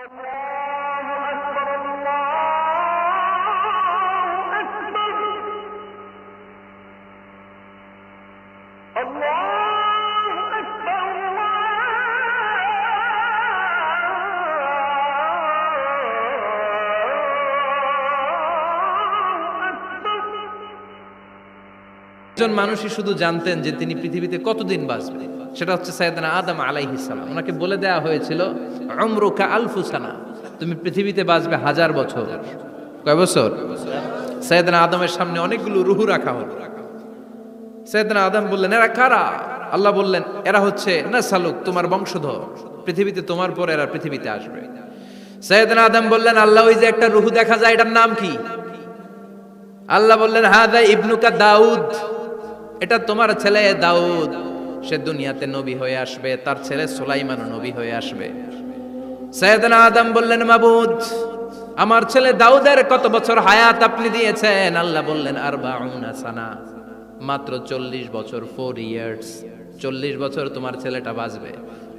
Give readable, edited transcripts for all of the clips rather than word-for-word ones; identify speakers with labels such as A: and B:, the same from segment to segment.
A: একজন মানুষই শুধু জানতেন যে তিনি পৃথিবীতে কতদিন বাঁচবেন, সেটা হচ্ছে সাইয়েদনা আদম আলাইহিস সালাম। ওনাকে বলে দেওয়া হয়েছিল উমরুকা আলফু সানা, তুমি পৃথিবীতে বাঁচবে 1000 বছর। কয় বছর? সাইয়েদনা আদমের সামনে অনেকগুলো রূহ রাখা হলো। সাইয়েদনা আদম বললেন, এরা কারা? আল্লাহ বললেন, এরা হচ্ছে নাসালুক, তোমার বংশধর, পৃথিবীতে তোমার পর এরা পৃথিবীতে আসবে। সাইয়েদনা আদম বললেন, আল্লাহ ওই যে একটা রূহ দেখা যায়, এটার নাম কি? আল্লাহ বললেন, হাদা ইবনুকা দাউদ, এটা তোমার ছেলে দাউদ, সে দুনিয়াতে নবী হয়ে আসবে, তার ছেলে সুলাইমানও নবী হয়ে আসবে। সাইয়েদনা আদম বললেন, মাবুদ, আমার ছেলে দাউদের কত বছর হায়াত আপনি দিয়েছেন? আল্লাহ বললেন, 40 সানা, মাত্র 40 বছর, 4 ইয়ার্স, 40 বছর তোমার ছেলেটা বাঁচবে।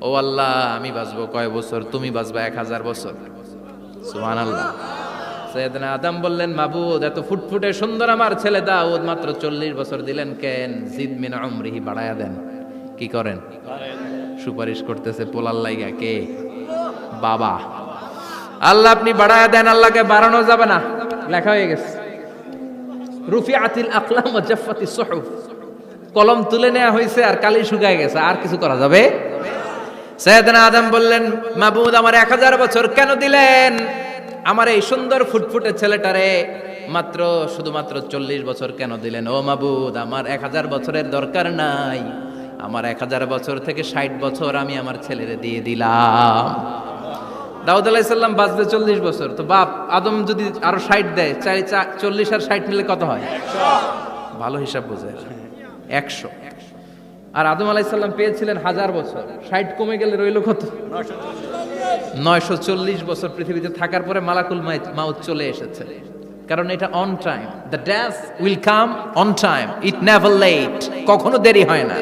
A: ও আল্লাহ, আমি বাঁচবো কয় বছর? তুমি বাঁচবা 1000 বছর। সুবহানাল্লাহ। সাইয়েদনা আদম বললেন, মাবুদ, এত ফুটফুটে সুন্দর আমার ছেলে দাউদ, মাত্র 40 বছর দিলেন কেন? জিদ মিন উমরিহি, বাড়ায়া দেন। কি করেন? সুপারিশ করতেছে পোলার লাইগা। কে? বাবা। আল্লাহ আপনি বাড়ায়া দেন। আল্লাহকে বাড়ানো যাবে না, লেখা হয়ে গেছে। রুফিআতিল আকলাম ওয়া জাফফাতিস সুহুফ, কলম তুলে নেওয়া হয়েছে আর কালি শুকায় গেছে, আর কিছু করা যাবে? সাইয়েদনা আদম বললেন, মাবুদ, আমার 1000 বছর কেন দিলেন? আমার এই সুন্দর ফুটফুটে ছেলেটারে মাত্র শুধুমাত্র 40 বছর কেন দিলেন? ও মাবুদ, আমার 1000 বছরের দরকার নাই, আমার 1000 বছর থেকে 60 বছর আমি আমার ছেলেরে দিয়ে দিলাম। দাউদ আলাইহিস সালাম বাঁচবে 40 বছর, তো বাপ আদম যদি আরো 60 দেয়, 40 আর 60 মিলে কত হয়? 100। ভালো হিসাব বোঝে, 100। আর আদম আলাইহিস সালাম পেয়েছিলেন 1000 বছর, 60 কমে গেলে রইল কত? 940 বছর পৃথিবীতে থাকার পরে মালাকুল মাউত চলে এসেছে। কারণ এটা on time, the death will come on time, it never late, কখনো দেরি হয় না।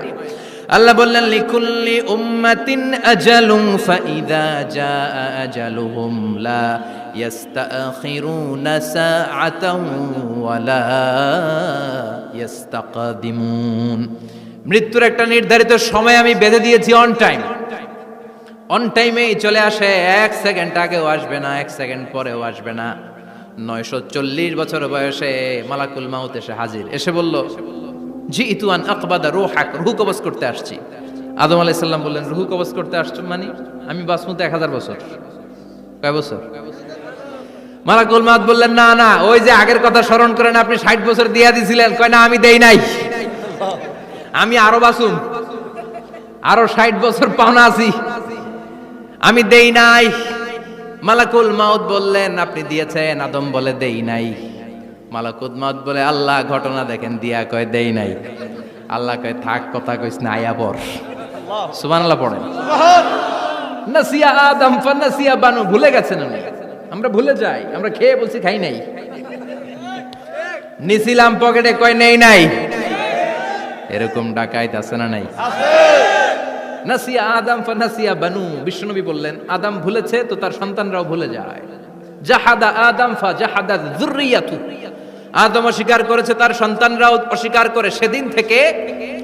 A: আল্লাহ বললেন, লিকুল্লি উম্মাতিন আজালুন ফাইদা জাআ আজালুহুম লা ইস্তাখিরুনা সাআতান ওয়া লা ইস্তাকদিমুন। মৃত্যুর একটা নির্ধারিত সময় আমি বেঁধে দিয়েছি, অন টাইম। অন টাইমেই চলে আসে, 1 সেকেন্ড আগেও আসবে না, 1 সেকেন্ড পরেও আসবে না। 940 বছর বয়সে মালাকুল মাউত এসে হাজির, এসে বলল, জিইতু আন আকবাদা রূহাক, রূহ কবজ করতে আসছি। আদম আলাইহিস সালাম বললেন, রূহ কবজ করতে আসছো মানে? আমি বাঁচবো তো 1000 বছর। কয় বছর? মালাকুল মাউত বললেন, না না, ওই যে আগের কথা স্মরণ করেন, আপনি 60 বছর দিয়া দিছিলেন। কয় না, আমি দেই নাই, আমি আরো বাঁচুম, আরো 60 বছর পাওনা আছি, আমি দেই নাই। মালাকুল মাউত বললেন, আপনি দিয়েছেন? আদম বলে, দেই নাই। মালাকুল মাউত বলে, আল্লাহ ঘটনা দেখেন, দিয়া কয় দেই নাই। আল্লাহ কয়, থাক, কথা কইস না, আয়া পড়। সুবহানাল্লাহ পড়েন। নাসিয়া আদম ফানাসিয়া বানু, ভুলে গেছেন উনি। আমরা ভুলে যাই, আমরা খেয়ে বলছি খাই নাই, নিছিলাম পকেটে, কয় নেই নাই। এরকম ডাকাইত আছে না নাই? নাসিয়া আদম ফানাসিয়া বানু, বিশ্বনবী বললেন, আদম ভুলেছে তো তার সন্তানরাও ভুলে যায়। জাহাদা আদম ফাজাহাদা যুররিয়াতু, আদম অস্বীকার করেছে, তার সন্তানরাও অস্বীকার করে। সেদিন থেকে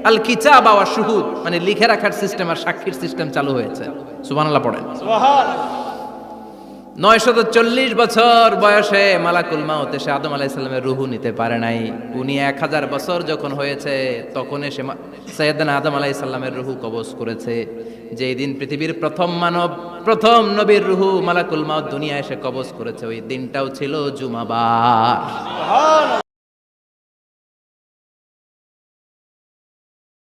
A: আল কিতাব ওয়া শুহুদ, মানে লিখে রাখার সিস্টেম আর সাক্ষীর সিস্টেম চালু হয়েছে। সুবহানাল্লাহ পড়েন। সুবহানাল্লাহ। 940 বছর বয়সে মালাকুল মাউত এসে আদম আলাইহিস সালামের রূহ নিতে পারে নাই। উনি 1000 বছর যখন হয়েছে তখন এসে সাইয়েদনা আদম আলাইহিস সালামের রূহ কবজ করেছে। যেই দিন পৃথিবীর প্রথম মানব, প্রথম নবীর রূহ মালাকুল মাউত দুনিয়ায় এসে কবজ করেছে, ওই দিনটাও ছিল জুমাবার।